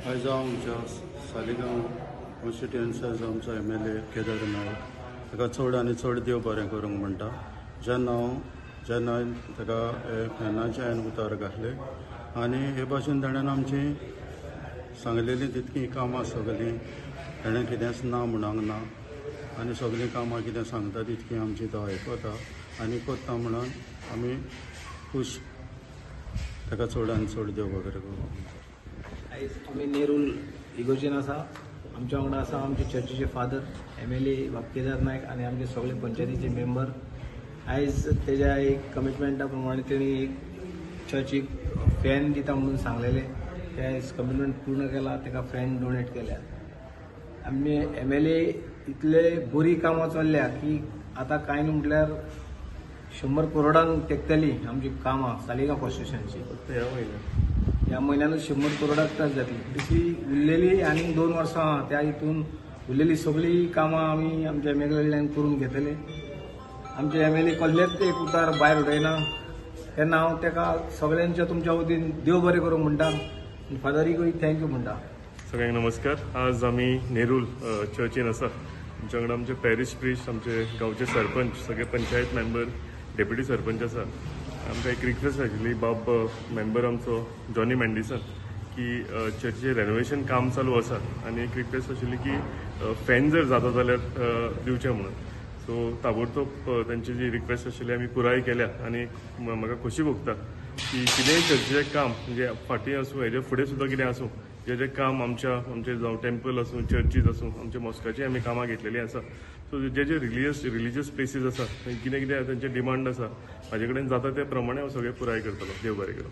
आयज हांव आमच्या सालिगांव कॉन्स्टिट्युएन्सीचो आमचो MLA केदार नायक ताका चड आनी चड देव बरें करूंक म्हणटा. जेन्ना ताका फॅनाचे हांवें उतार घातले आनी हे भाशेन ताणें आमची सांगलेली तितकी कामां सगळीं ताणें कितेंच ना म्हणूंक ना आनी सगळीं कामां कितें सांगता तितकी आमची तो आयकता आनी करता म्हणून आमी खूश. ताका चड आनी चड देव बरें करूं. आयज आमी नेरूल इगोर्जेन आसा. आमच्या वांगडा आसा आमचे चर्चीचे फादर MLA केदार नायक आनी आमचे सगळे पंचायतीचे मेंबर. आयज तेज्या एक कमिटमेंटा प्रमाणे तेणी एक चर्चीक फॅन दिता म्हणून सांगलेले. ते आयज कमिटमेंट पूर्ण केला. ताका फॅन डोनेट केल्या. आमी MLA इतले बरी कामां चल्ल्या की आतां कांय न्हू म्हटल्यार 100 करोडांक तेंकतली आमची कामां सालिगांव कॉन्स्टिट्युएन्सीची. ह्या म्हयन्यानूच 100 करोडाक टच जातली. तशी उरलेली आनी 2 वर्सां आहा त्या हितून उरलेली सगळी कामां आमी आमच्या MLA कडल्यान करून घेतले. आमचे MLA कसलेच एक उतार भायर उडयना. तेन्ना हांव ताका सगळ्यांच्या तुमच्या वतीन देव बरें करूं म्हणटा. फादरीकूय थँक्यू म्हणटा. सगळ्यांक नमस्कार. आज आमी नेरूल चर्चीन आसा. आमच्या वांगडा आमचे पॅरिश प्रिस्ट, आमचे गांवचे सरपंच, सगळे पंचायत मेंबर, डेप्युटी सरपंच आसा. आमकां एक रिक्वेस्ट आशिल्ली बाब मेंबर आमचो जॉनी मेंडिसन की चर्चीचें रेनोवेशन काम चालू आसा आनी एक रिक्वेस्ट आशिल्ली की फॅन जर जाता जाल्यार दिवचें म्हणून. सो ताबडतोब तांची जी रिक्वेस्ट आशिल्ली आमी पुराय केल्या आनी म्हाका खोशी भोगता की कितेंय चर्चीचें काम म्हणजे फाटीं आसूं हेजे फुडें सुद्दां कितें आसूं जें काम आमचे जावं टेम्पल आसूं, चर्चीज आसूं, आमच्या मॉस्काची आमी कामां घेतलेलीं आसा. सो जे रिलिजियस प्लेसीस आसा थंय कितें कितें तांचे डिमांड आसा म्हाजे कडेन जाता ते प्रमाणे हांव सगळें पुराय करतलो. देव बरें करूं.